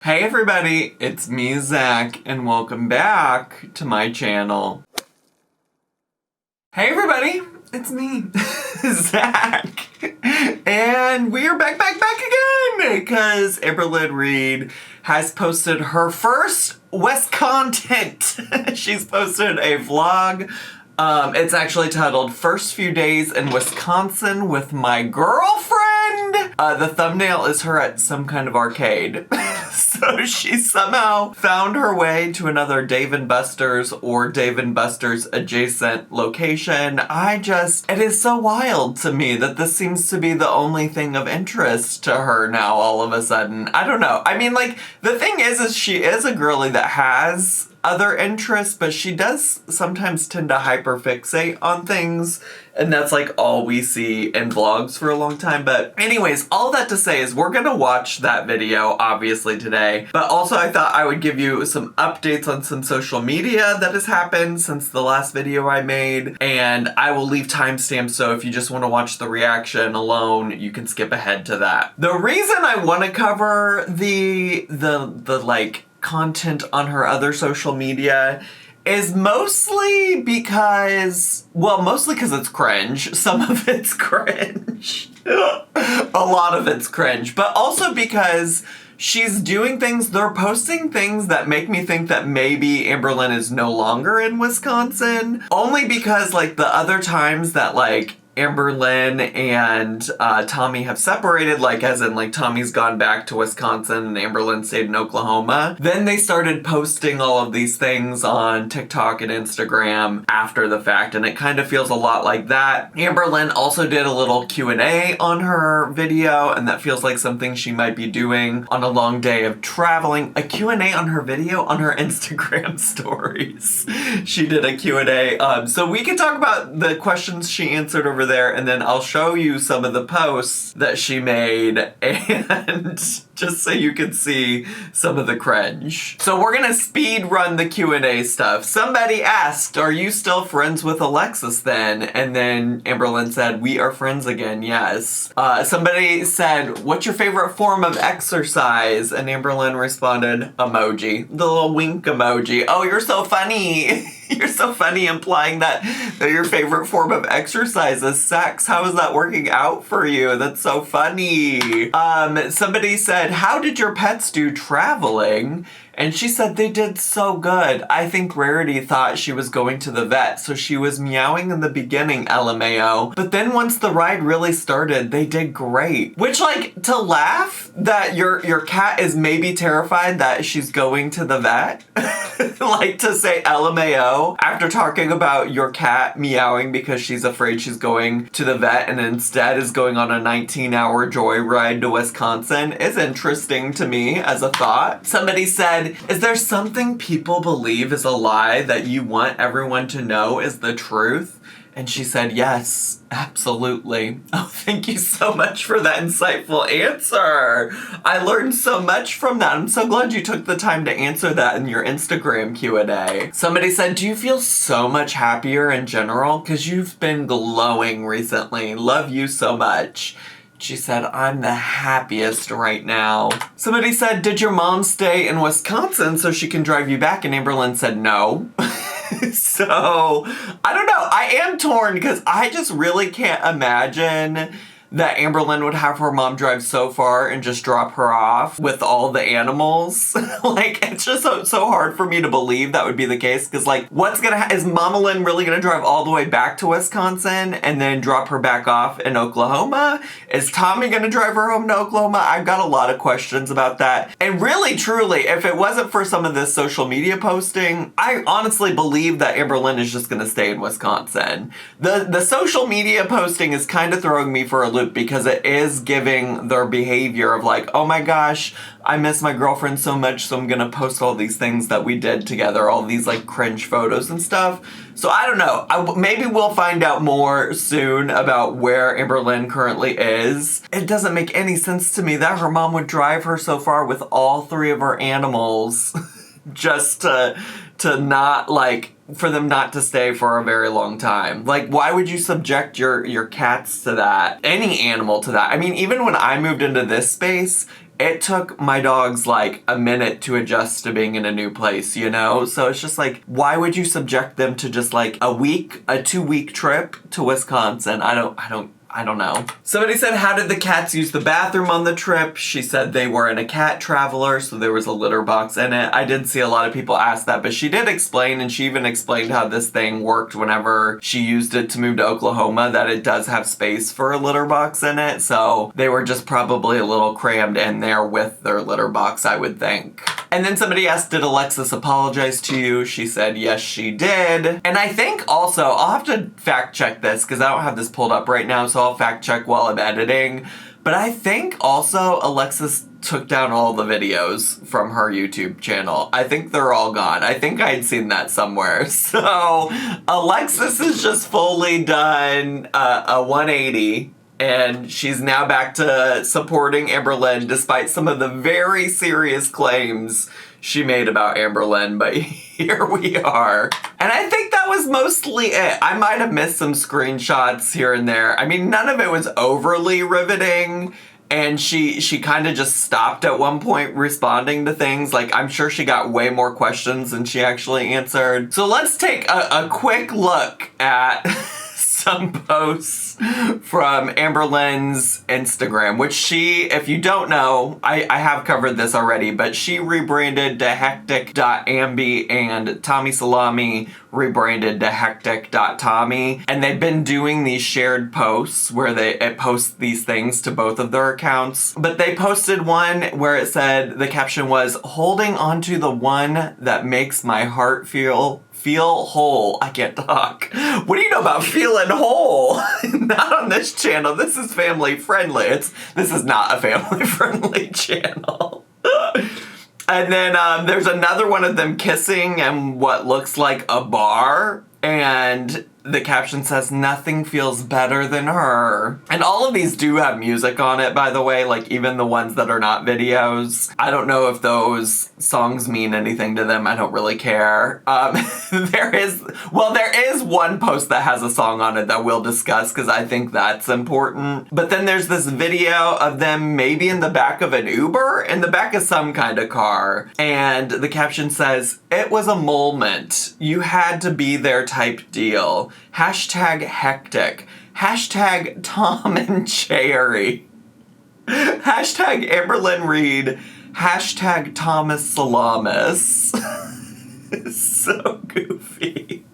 Hey everybody, it's me, Zach, and welcome back to my channel. Hey everybody, it's me, Zach, and we are back again, because Amberlynn Reed has posted her first West content. She's posted a vlog. It's actually titled First Few Days in Wisconsin with My Girlfriend. The thumbnail is her at some kind of arcade. So she somehow found her way to another Dave & Buster's or Dave & Buster's adjacent location. It is so wild to me that this seems to be the only thing of interest to her now all of a sudden. I don't know. I mean, like, the thing is she is a girly that has other interests, but she does sometimes tend to hyperfixate on things, and that's like all we see in vlogs for a long time. But anyways, all that to say is we're gonna watch that video obviously today, but also I thought I would give you some updates on some social media that has happened since the last video I made, and I will leave timestamps, so if you just want to watch the reaction alone, you can skip ahead to that. The reason I want to cover the like content on her other social media is mostly because it's cringe. Some of it's cringe. A lot of it's cringe. But also because she's doing things, they're posting things that make me think that maybe Amberlynn is no longer in Wisconsin. Only because, like, the other times that, like, Amberlynn and Tommy have separated, like as in like Tommy's gone back to Wisconsin and Amberlynn stayed in Oklahoma. Then they started posting all of these things on TikTok and Instagram after the fact, and it kind of feels a lot like that. Amberlynn also did a little Q&A on her video, and that feels like something she might be doing on a long day of traveling. A Q&A on her video on her Instagram stories. She did a Q&A. So we can talk about the questions she answered over there, and then I'll show you some of the posts that she made, and just so you can see some of the cringe. So we're gonna speed run the Q&A stuff. Somebody asked, are you still friends with Alexis then? And then Amberlynn said, we are friends again, yes. Somebody said, what's your favorite form of exercise? And Amberlynn responded, emoji. The little wink emoji. Oh, you're so funny. You're so funny, implying that your favorite form of exercise is sex. How is that working out for you? That's so funny. Somebody said, how did your pets do traveling? And she said they did so good. I think Rarity thought she was going to the vet, so she was meowing in the beginning, LMAO. But then once the ride really started, they did great. Which, like, to laugh that your cat is maybe terrified that she's going to the vet. Like, to say LMAO after talking about your cat meowing because she's afraid she's going to the vet and instead is going on a 19-hour joyride to Wisconsin is interesting to me as a thought. Somebody said, is there something people believe is a lie that you want everyone to know is the truth? And she said, yes, absolutely. Oh, thank you so much for that insightful answer. I learned so much from that. I'm so glad you took the time to answer that in your Instagram Q&A. Somebody said, do you feel so much happier in general? Because you've been glowing recently. Love you so much. She said, I'm the happiest right now. Somebody said, did your mom stay in Wisconsin so she can drive you back? And Amberlynn said, no. So, I don't know. I am torn because I just really can't imagine that Amberlynn would have her mom drive so far and just drop her off with all the animals. Like, it's just so hard for me to believe that would be the case. Because, like, is Mama Lynn really gonna drive all the way back to Wisconsin and then drop her back off in Oklahoma? Is Tommy gonna drive her home to Oklahoma? I've got a lot of questions about that. And really, truly, if it wasn't for some of this social media posting, I honestly believe that Amberlynn is just gonna stay in Wisconsin. The social media posting is kind of throwing me for a loop because it is giving their behavior of like, oh my gosh, I miss my girlfriend so much, so I'm gonna post all these things that we did together, all these like cringe photos and stuff. So I don't know. Maybe we'll find out more soon about where Amberlynn currently is. It doesn't make any sense to me that her mom would drive her so far with all three of her animals just to not, like, for them not to stay for a very long time. Like, why would you subject your cats to that? Any animal to that? I mean, even when I moved into this space, it took my dogs like a minute to adjust to being in a new place, you know? So it's just like, why would you subject them to just like a 2-week trip to Wisconsin? I don't know. Somebody said, how did the cats use the bathroom on the trip? She said they were in a cat traveler, so there was a litter box in it. I did see a lot of people ask that, but she did explain, and she even explained how this thing worked whenever she used it to move to Oklahoma, that it does have space for a litter box in it, so they were just probably a little crammed in there with their litter box, I would think. And then somebody asked, did Alexis apologize to you? She said, yes, she did. And I think also, I'll have to fact check this because I don't have this pulled up right now, so I'll fact check while I'm editing. But I think also Alexis took down all the videos from her YouTube channel. I think they're all gone. I think I'd seen that somewhere. So Alexis has just fully done a 180. And she's now back to supporting Amberlynn despite some of the very serious claims she made about Amberlynn, but here we are. And I think that was mostly it. I might have missed some screenshots here and there. I mean, none of it was overly riveting, and she kind of just stopped at one point responding to things. Like, I'm sure she got way more questions than she actually answered. So let's take a quick look at some posts from Amberlynn'S Instagram, which she, if you don't know, I have covered this already, but she rebranded to hectic.ambi and Tommy Salami rebranded to hectic.tommy. And they've been doing these shared posts where it posts these things to both of their accounts. But they posted one where it said, the caption was, holding onto the one that makes my heart feel whole. I can't talk. What do you know about feeling whole? Not on this channel. This is family friendly. This is not a family friendly channel. And then there's another one of them kissing in what looks like a bar. And the caption says, nothing feels better than her. And all of these do have music on it, by the way, like even the ones that are not videos. I don't know if those songs mean anything to them. I don't really care. There is one post that has a song on it that we'll discuss because I think that's important. But then there's this video of them maybe in the back of an Uber, in the back of some kind of car. And the caption says, it was a moment. You had to be there type deal. Hashtag hectic. Hashtag Tom and Jerry. Hashtag Amberlynn Reed. Hashtag Thomas Salamis. So goofy.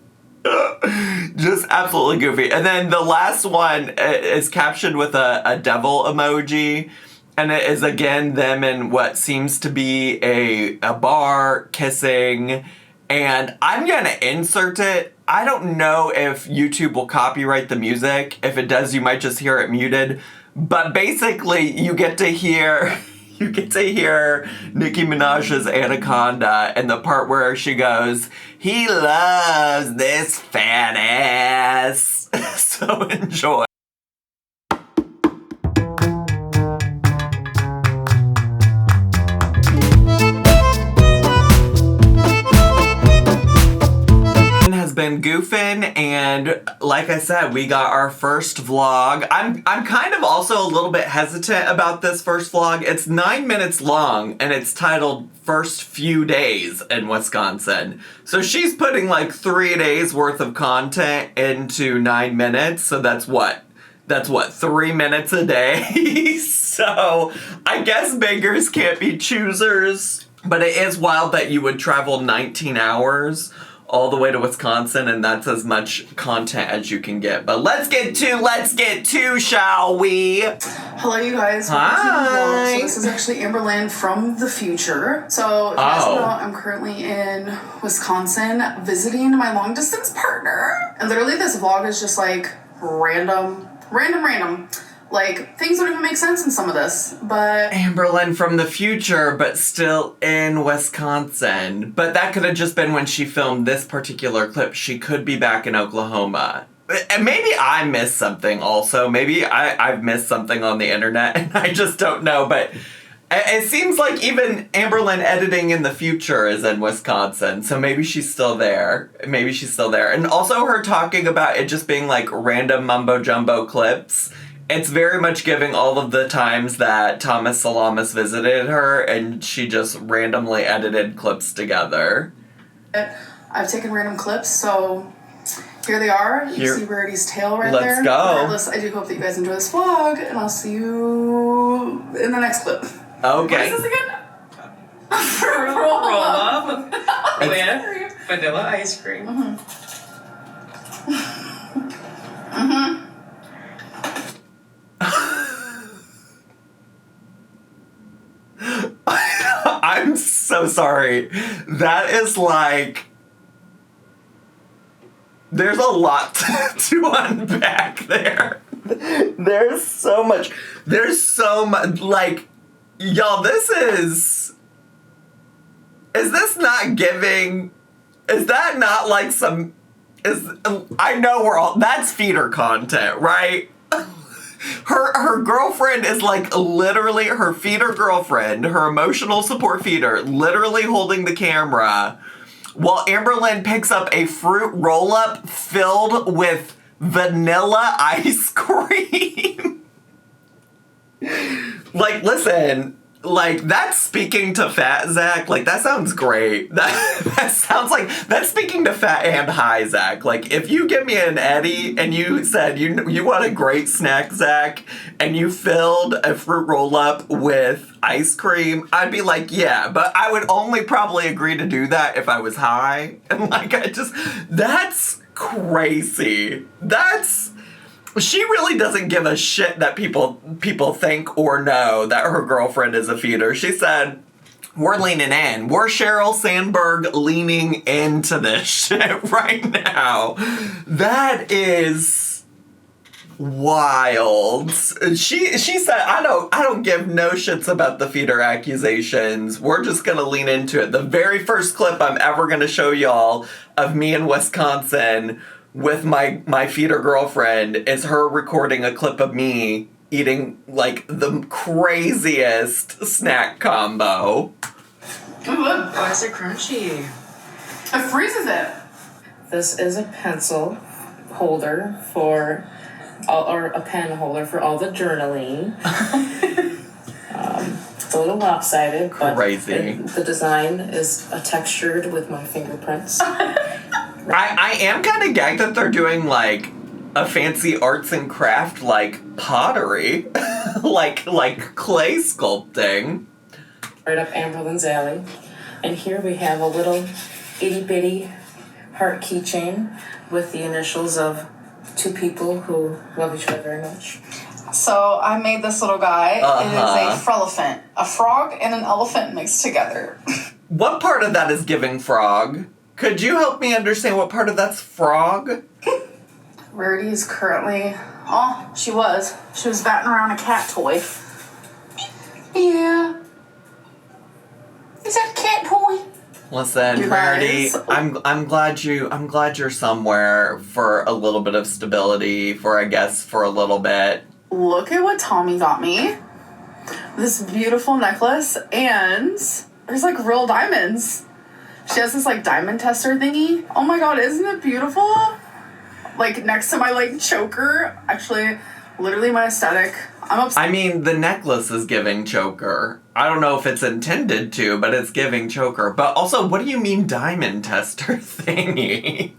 Just absolutely goofy. And then the last one is captioned with a devil emoji. And it is again them in what seems to be a bar kissing. And I'm gonna insert it. I don't know if YouTube will copyright the music. If it does, you might just hear it muted. But basically, you get to hear Nicki Minaj's Anaconda and the part where she goes, he loves this fat ass. So enjoy. Been goofing, and like I said, we got our first vlog. I'm kind of also a little bit hesitant about this first vlog. It's 9 minutes long and it's titled First Few Days in Wisconsin. So she's putting like 3 days worth of content into 9 minutes. So that's what 3 minutes a day. So I guess beggars can't be choosers, but it is wild that you would travel 19 hours all the way to Wisconsin, and that's as much content as you can get. But let's get to, shall we? Hello, you guys. Hi. So this is actually Amberlynn from the future. So if you guys know, I'm currently in Wisconsin visiting my long distance partner. And literally this vlog is just like random. Like, things don't even make sense in some of this, but... Amberlynn from the future, but still in Wisconsin. But that could have just been when she filmed this particular clip. She could be back in Oklahoma. And maybe I missed something also. Maybe I've missed something on the internet, and I just don't know. But it seems like even Amberlynn editing in the future is in Wisconsin. So maybe she's still there. And also her talking about it just being like random mumbo-jumbo clips It's very much giving all of the times that Thomas Salamis visited her, and she just randomly edited clips together. I've taken random clips, so here they are. You see Rarity's tail right there. Let's go. Regardless, I do hope that you guys enjoy this vlog, and I'll see you in the next clip. Okay. What is this again? Roll up with vanilla ice cream. I'm so sorry. That is like... There's a lot to unpack there. There's so much. Like, y'all, this is... Is this not giving... Is that not like some... I know we're all... That's feeder content, right? Her girlfriend is like literally her feeder girlfriend, her emotional support feeder, literally holding the camera while Amberlynn picks up a fruit roll-up filled with vanilla ice cream. Like, listen, like, that's speaking to fat Zach. Like, that sounds great. That sounds like, that's speaking to fat and high Zach. Like, if you give me an Eddie and you said you want a great snack, Zach, and you filled a fruit roll-up with ice cream, I'd be like, yeah, but I would only probably agree to do that if I was high. And, like, that's crazy. She really doesn't give a shit that people think or know that her girlfriend is a feeder. She said, we're leaning in. We're Sheryl Sandberg leaning into this shit right now. That is wild. She said, I don't give no shits about the feeder accusations. We're just gonna lean into it. The very first clip I'm ever gonna show y'all of me in Wisconsin with my feeder girlfriend is her recording a clip of me eating, like, the craziest snack combo. Oh, is it crunchy? It freezes it. This is a pencil holder for, or a pen holder for all the journaling. It's a little lopsided, but the design is textured with my fingerprints. I am kind of gagged that they're doing, like, a fancy arts and craft, like, pottery. like clay sculpting. Right up Amberlynn'S alley. And here we have a little itty-bitty heart keychain with the initials of two people who love each other very much. So I made this little guy. It is a frelephant. A frog and an elephant mixed together. What part of that is giving frog? Could you help me understand what part of that's frog? Rarity is currently... Oh, she was batting around a cat toy. Yeah. Is that a cat toy? Listen, Rarity, I'm glad you're somewhere for a little bit of stability, for a little bit. Look at what Tommy got me. This beautiful necklace, and there's like real diamonds. She has this like diamond tester thingy. Oh my god, isn't it beautiful? Like next to my like choker. Actually, literally my aesthetic. I'm obsessed. I mean, the necklace is giving choker. I don't know if it's intended to, but it's giving choker. But also, what do you mean diamond tester thingy?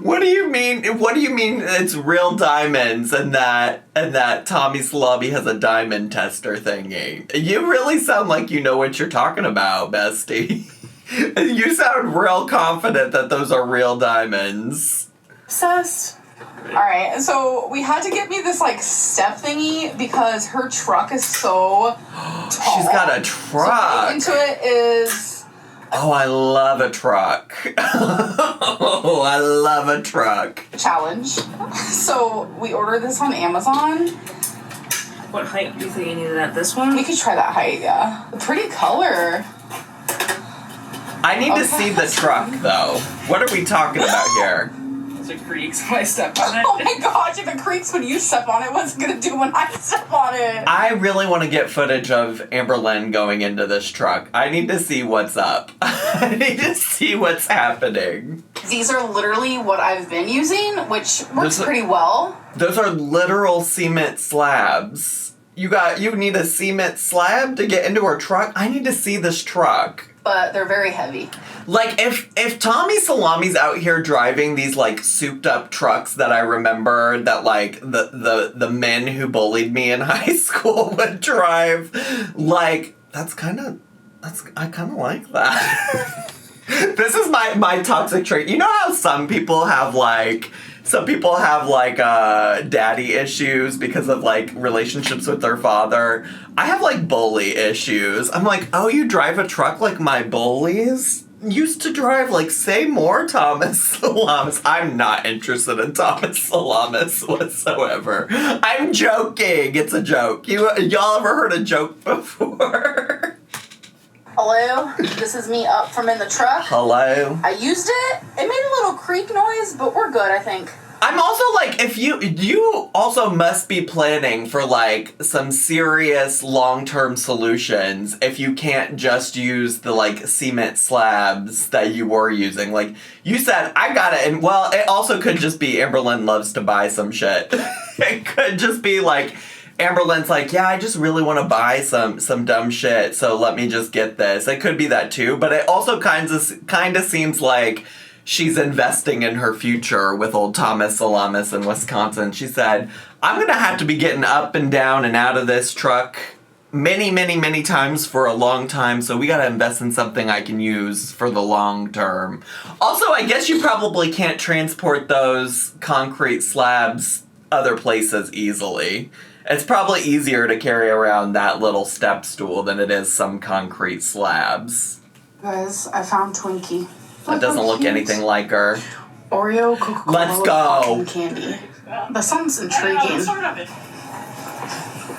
What do you mean it's real diamonds and that Tommy Salami has a diamond tester thingy? You really sound like you know what you're talking about, bestie. You sound real confident that those are real diamonds. Obsessed. Alright, so we had to get me this like step thingy because her truck is so tall. She's got a truck. So into it is... Oh, I love a truck. Oh, I love a truck. Challenge. So we ordered this on Amazon. What height do you think you needed at this one? We could try that height, yeah. Pretty color. I need to see the truck, though. What are we talking about here? it creaks when I step on it. Oh my gosh, if it creaks when you step on it, what's it gonna do when I step on it? I really want to get footage of Amberlynn going into this truck. I need to see what's up. I need to see what's happening. These are literally what I've been using, which works pretty well. Those are literal cement slabs. You need a cement slab to get into our truck? I need to see this truck. But they're very heavy. Like, if Tommy Salami's out here driving these, like, souped-up trucks that I remember that, like, the men who bullied me in high school would drive, like, I kind of like that. This is my toxic trait. You know how some people have daddy issues because of, like, relationships with their father. I have, like, bully issues. I'm like, oh, you drive a truck like my bullies used to drive? Like, say more, Thomas Salamis. I'm not interested in Thomas Salamis whatsoever. I'm joking. It's a joke. Y'all ever heard a joke before? Hello, this is me up from in the truck. Hello. I used it. It made a little creak noise, but we're good, I think. I'm also like, if you also must be planning for like some serious long-term solutions if you can't just use the like cement slabs that you were using. Like you said, I got it, and well, it also could just be Amberlynn loves to buy some shit. It could just be like Amberlynn's like, yeah, I just really want to buy some dumb shit, so let me just get this. It could be that too, but it also kind of seems like she's investing in her future with old Thomas Salamis in Wisconsin. She said, I'm going to have to be getting up and down and out of this truck many, many, many times for a long time, so we got to invest in something I can use for the long term. Also, I guess you probably can't transport those concrete slabs other places easily. It's probably easier to carry around that little step stool than it is some concrete slabs. Guys, I found Twinkie. That doesn't look anything like her. Oreo, Coca-Cola, Let's go. cotton candy. That sounds intriguing.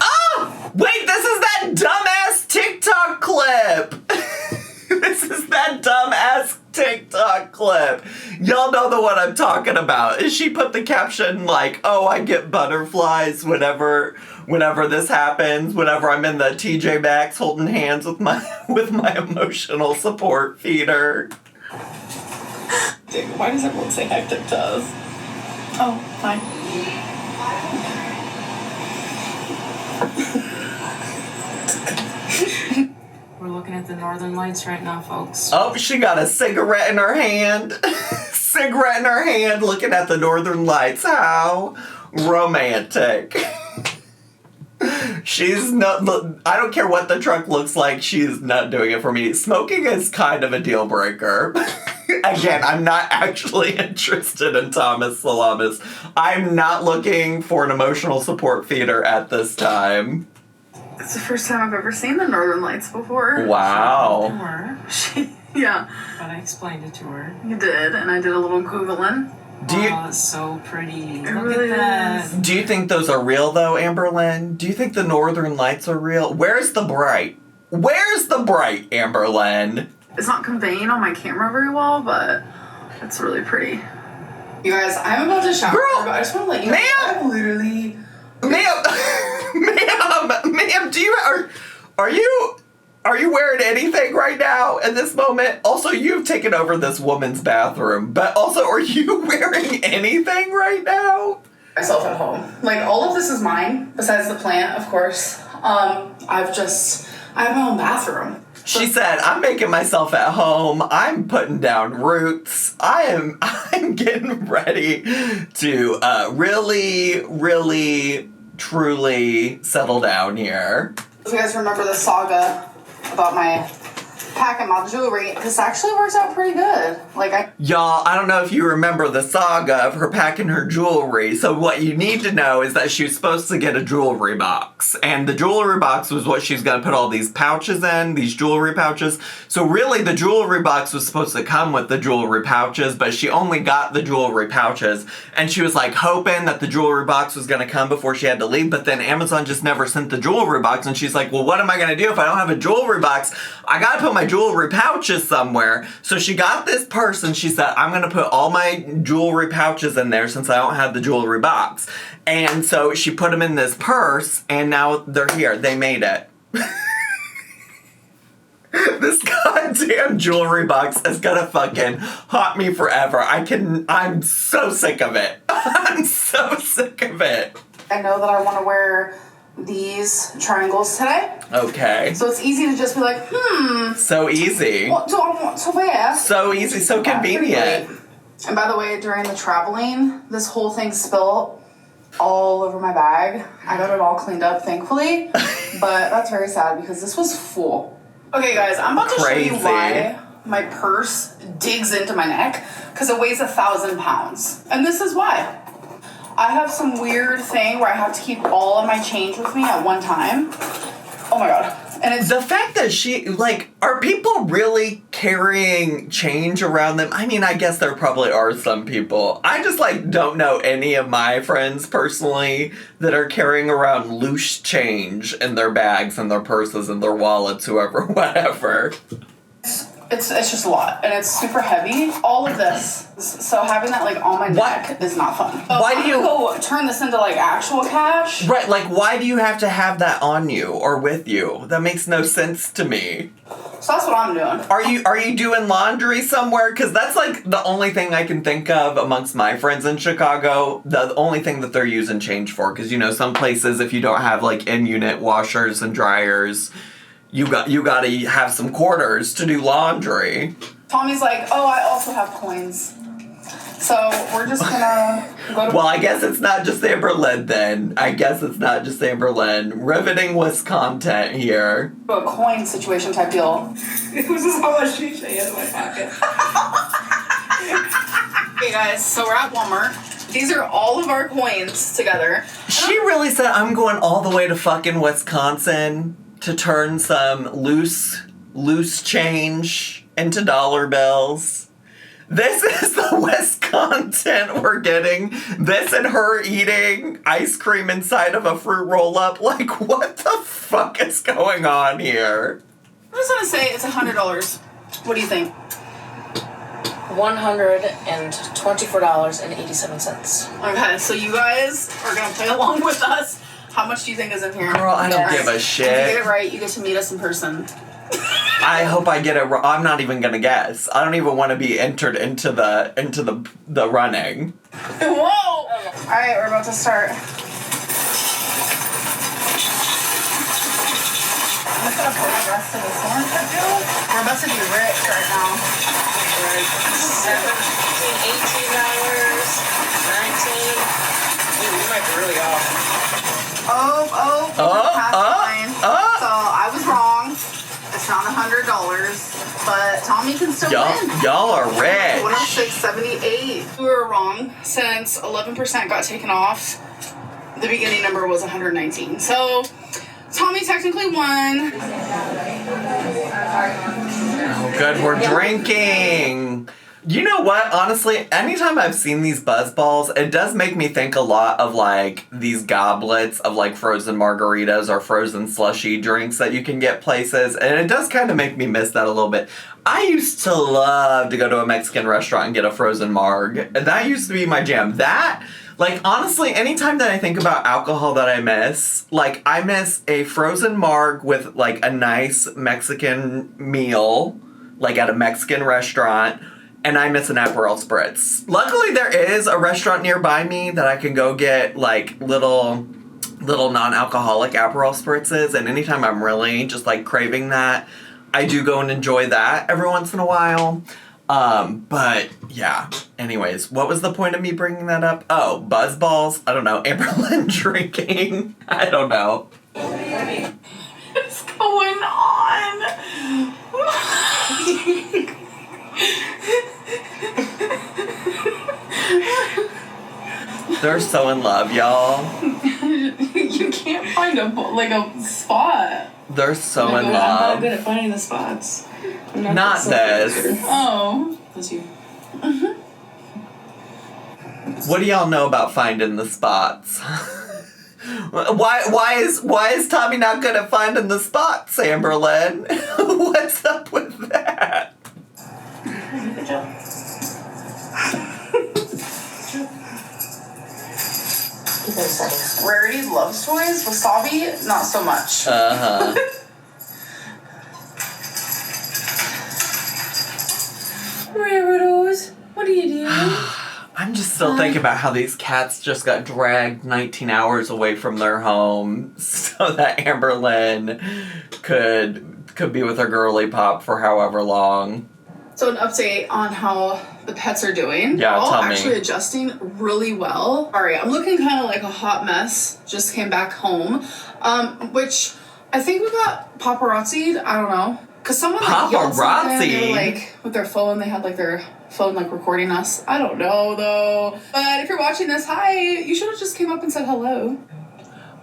Oh! Wait, this is that dumbass TikTok clip! This is that dumbass TikTok clip. Y'all know the one I'm talking about. She put the caption like, oh, I get butterflies whenever this happens, whenever I'm in the TJ Maxx holding hands with my emotional support feeder. Dude, why does everyone say hectic to us? Oh, fine. We're looking at the northern lights right now, folks. Oh, she got a cigarette in her hand. Cigarette in her hand, looking at the northern lights. How romantic. She's not, I don't care what the truck looks like, she's not doing it for me. Smoking is kind of a deal breaker. Again, I'm not actually interested in Thomas Salamis. I'm not looking for an emotional support feeder at this time. It's the first time I've ever seen the Northern Lights before. Wow. Yeah. But I explained it to her. You did, and I did a little Googling. Oh, it's so pretty. Look really at that. is. Do you think those are real, though, Amberlynn? Do you think the Northern Lights are real? Where's the bright? Where's the bright, Amberlynn? It's not conveying on my camera very well, but it's really pretty. You guys, I'm about to shower, Girl, but I just want to let you know. I'm literally... Ma'am, do you are you wearing anything right now in this moment? Also, you've taken over this woman's bathroom, but also, are you wearing anything right now? Myself at home. Like, all of this is mine, besides the plant, of course. I have my own bathroom. She said, I'm making myself at home. I'm putting down roots. I'm getting ready to really, really, truly settle down here. If you guys remember the saga about my packing my jewelry, this actually works out pretty good. Y'all, I don't know if you remember the saga of her packing her jewelry. So what you need to know is that she was supposed to get a jewelry box. And the jewelry box was what she's going to put all these pouches in, these jewelry pouches. So really, the jewelry box was supposed to come with the jewelry pouches, but she only got the jewelry pouches. And she was like hoping that the jewelry box was going to come before she had to leave. But then Amazon just never sent the jewelry box. And she's like, well, what am I going to do if I don't have a jewelry box? I got to put my jewelry pouches somewhere. So she got this purse and she said, I'm going to put all my jewelry pouches in there since I don't have the jewelry box. And so she put them in this purse and now they're here. They made it. This goddamn jewelry box is gonna fucking haunt me forever. I'm so sick of it. I'm so sick of it. I know that I want to wear these triangles today. Okay. So it's easy to just be like, So easy. what do I want to wear? So easy, so convenient. And by the way, during the traveling, this whole thing spilled all over my bag. I got it all cleaned up, thankfully. But that's very sad because this was full. Okay, guys, I'm about to show you why my purse digs into my neck. Because it weighs 1,000 pounds. And this is why. I have some weird thing where I have to keep all of my change with me at one time. Oh my god. And it's the fact that are people really carrying change around them? I mean, I guess there probably are some people. I just, don't know any of my friends personally that are carrying around loose change in their bags and their purses and their wallets, whoever, whatever. It's just a lot, and it's super heavy. All of this, so having that on my neck is not fun. Why do you go turn this into actual cash? Right, why do you have to have that on you or with you? That makes no sense to me. So that's what I'm doing. Are you doing laundry somewhere? Because that's the only thing I can think of amongst my friends in Chicago. The only thing that they're using change for, because some places if you don't have in-unit washers and dryers. You gotta have some quarters to do laundry. Tommy's like, oh, I also have coins. So we're just gonna go to... Well, I guess it's not just Amberlynn then. Riveting Wisconsin here. A coin situation type deal. This is how much shisha in my pocket. Hey guys, so we're at Walmart. These are all of our coins together. She really said I'm going all the way to fucking Wisconsin to turn some loose change into dollar bills. This is the Wisconsin we're getting. This and her eating ice cream inside of a fruit roll-up. What the fuck is going on here? I'm just gonna say it's $100. What do you think? $124.87. Okay, so you guys are gonna play along with us. How much do you think is in here? Girl, I don't give a shit. If you get it right, you get to meet us in person. I hope I get it right. I'm not even gonna guess. I don't even want to be entered into the running. Whoa! Alright, we're about to start. I'm just gonna put the rest of this one. We're about to be rich right now. Right. $17, $18, $19. Ooh, we might be really off. So I was wrong. It's not $100, but Tommy can still win. Y'all are rich. 106.78. We were wrong since 11% got taken off. The beginning number was 119. So Tommy technically won. Oh, good, we're drinking. You know what? Honestly, anytime I've seen these buzz balls, it does make me think a lot of these goblets of frozen margaritas or frozen slushy drinks that you can get places, and it does kind of make me miss that a little bit. I used to love to go to a Mexican restaurant and get a frozen marg. That used to be my jam. That, honestly, anytime that I think about alcohol that I miss a frozen marg with a nice Mexican meal, at a Mexican restaurant. And I miss an Aperol Spritz. Luckily, there is a restaurant nearby me that I can go get, little non-alcoholic Aperol Spritzes. And anytime I'm really just, craving that, I do go and enjoy that every once in a while. But, yeah. Anyways, what was the point of me bringing that up? Oh, buzz balls? I don't know. Amberlynn drinking? I don't know. What's going on? They're so in love, y'all. You can't find a spot. They're so in I'm love. not good at finding the spots. I'm Not this. Oh. That's you. What do y'all know about finding the spots? Why is Tommy not good at finding the spots, Amberlynn? What's up with that? Good job. Keep it settings. Rarity loves toys. Wasabi, not so much. Uh-huh. Rose, what are you doing? I'm just still thinking about how these cats just got dragged 19 hours away from their home so that Amberlynn could be with her girly pop for however long. So an update on how the pets are doing. Yeah, all tell me. actually adjusting really well. All right, I'm looking kind of like a hot mess. Just came back home, which I think we got paparazzi'd. I don't know. Because someone like yelled something, they were like with their phone, they had like their phone like recording us. I don't know though. But if you're watching this, hi, you should have just came up and said hello.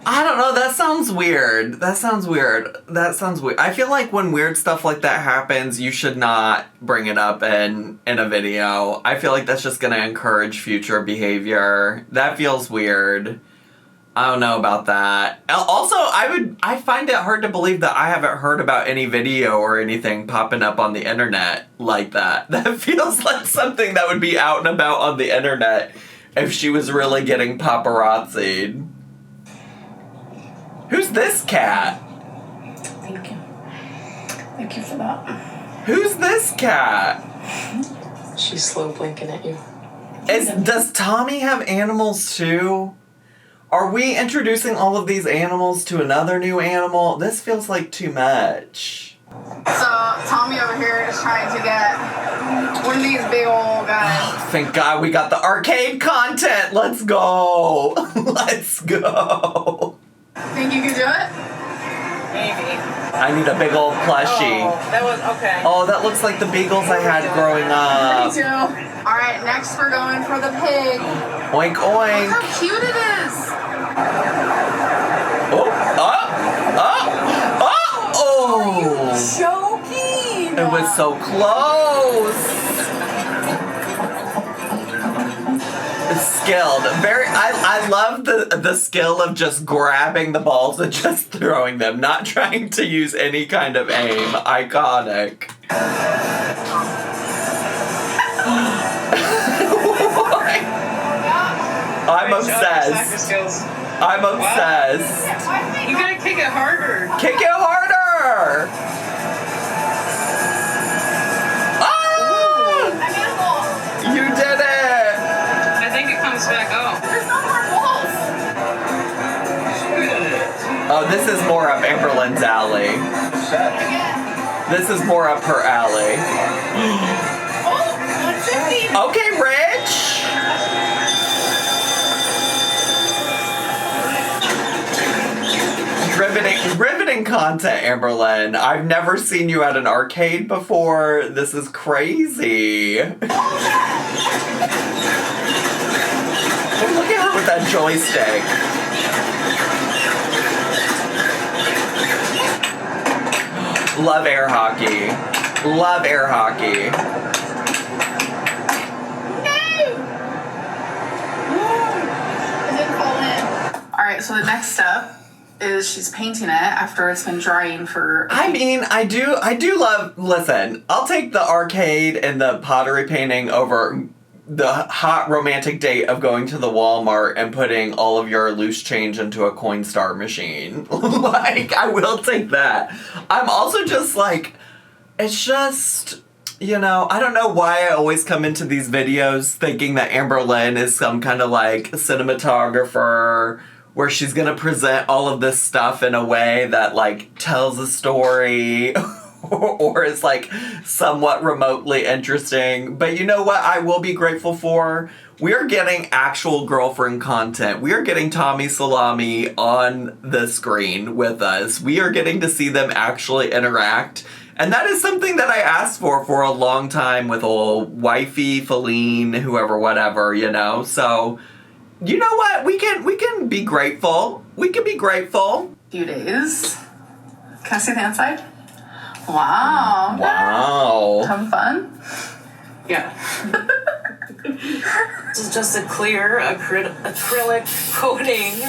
I don't know, that sounds weird. I feel like when weird stuff like that happens, you should not bring it up in a video. I feel like that's just gonna encourage future behavior. That feels weird. I don't know about that. Also, I find it hard to believe that I haven't heard about any video or anything popping up on the internet like that. That feels like something that would be out and about on the internet if she was really getting paparazzi'd. Who's this cat? Thank you. Thank you for that. Who's this cat? She's slow blinking at you. Does Tommy have animals too? Are we introducing all of these animals to another new animal? This feels like too much. So Tommy over here is trying to get one of these big old guys. Oh, thank God we got the arcade content. Let's go. Let's go. Think you can do it? Maybe. I need a big old plushie. Oh, that was okay. Oh, that looks like the beagles I had growing Me up. too. All right, next we're going for the pig. Oink, Look oink. how cute it is. Oh! Joking. It was so close. Skilled. I love the skill of just grabbing the balls and just throwing them, not trying to use any kind of aim. Iconic. I'm obsessed. I'm obsessed. You gotta kick it harder. Kick it harder! Ah! You did it! I think it comes back up. There's no more balls. Oh, this is more up Amberlynn's alley. This is more up her alley. Oh, 150. Okay, Rich! Riveting content, Amberlynn. I've never seen you at an arcade before. This is crazy. Oh, look at her with that joystick. Love air hockey. Love air hockey. It didn't fall in. All right, so the next step is she's painting it after it's been drying for... I mean, I do love... Listen, I'll take the arcade and the pottery painting over the hot romantic date of going to the Walmart and putting all of your loose change into a Coinstar machine. Like, I will take that. I'm also just like... It's just... You know, I don't know why I always come into these videos thinking that Amberlynn is some kind of, like, cinematographer... where she's gonna present all of this stuff in a way that, like, tells a story or is, like, somewhat remotely interesting. But you know what I will be grateful for? We are getting actual girlfriend content. We are getting Tommy Salami on the screen with us. We are getting to see them actually interact. And that is something that I asked for a long time with old wifey, Feline, whoever, whatever, you know? So... You know what? We can be grateful. We can be grateful. Few days. Can I see the inside? Wow. Wow. Having fun? Yeah. This is just a clear acrylic coating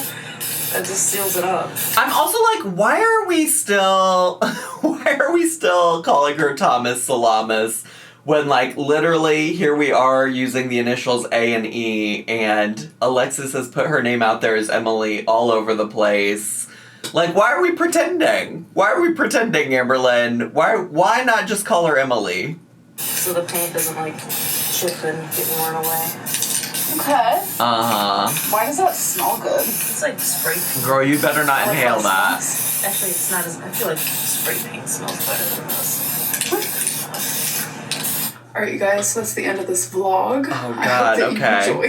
That just seals it up. I'm also like, why are we still calling her Thomas Salamis when, like, literally here we are using the initials A and E, and Alexis has put her name out there as Emily all over the place. Like, why are we pretending? Why are we pretending, Amberlynn? Why not just call her Emily? So the paint doesn't, like, chip and get worn away. Okay. Uh-huh. Why does that smell good? It's like spray paint. Girl, you better not inhale that. Actually, it's not as... I feel like spray paint smells better than this. Alright, you guys, so that's the end of this vlog. Oh, I God, hope that okay. you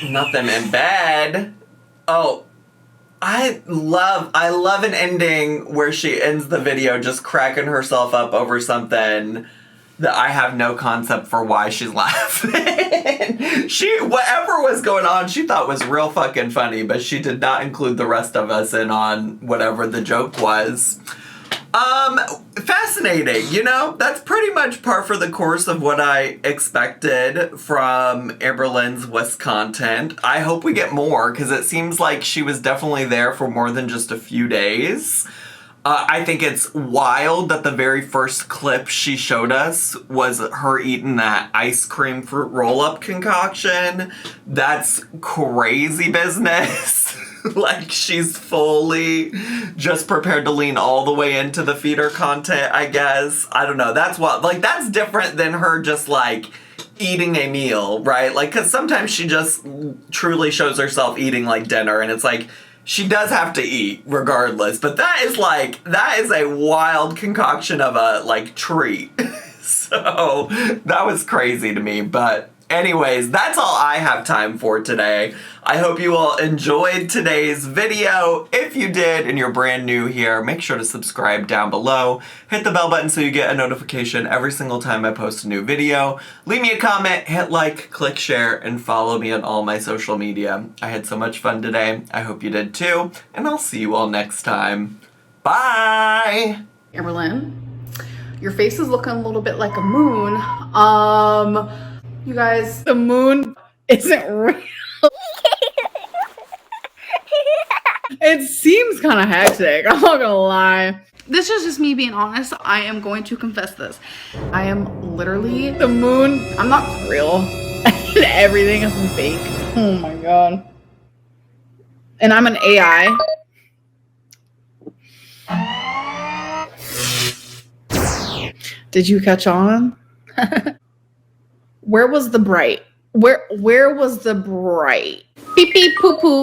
enjoyed. Nothing in bed. Oh, I love an ending where she ends the video just cracking herself up over something that I have no concept for why she's laughing. Whatever was going on, she thought was real fucking funny, but she did not include the rest of us in on whatever the joke was. Fascinating, you know? That's pretty much par for the course of what I expected from Amberlynn'S West content. I hope we get more, because it seems like she was definitely there for more than just a few days. I think it's wild that the very first clip she showed us was her eating that ice cream fruit roll-up concoction. That's crazy business. Like, she's fully just prepared to lean all the way into the feeder content, I guess. I don't know. That's different than her just, like, eating a meal, right? Like, because sometimes she just truly shows herself eating, like, dinner, and it's like, she does have to eat regardless. But that is a wild concoction of a, like, treat. So, that was crazy to me, but... anyways, that's all I have time for today. I hope you all enjoyed today's video. If you did and you're brand new here, make sure to subscribe down below. Hit the bell button so you get a notification every single time I post a new video. Leave me a comment, hit like, click share, and follow me on all my social media. I had so much fun today. I hope you did too, and I'll see you all next time. Bye! Amberlynn, your face is looking a little bit like a moon. You guys, the moon isn't real. It seems kind of hectic, I'm not gonna lie. This is just me being honest. I am going to confess this. I am literally the moon. I'm not real. Everything is fake. Oh my god. And I'm an AI. Did you catch on? Where was the bright? Where was the bright? Beep beep poo poo.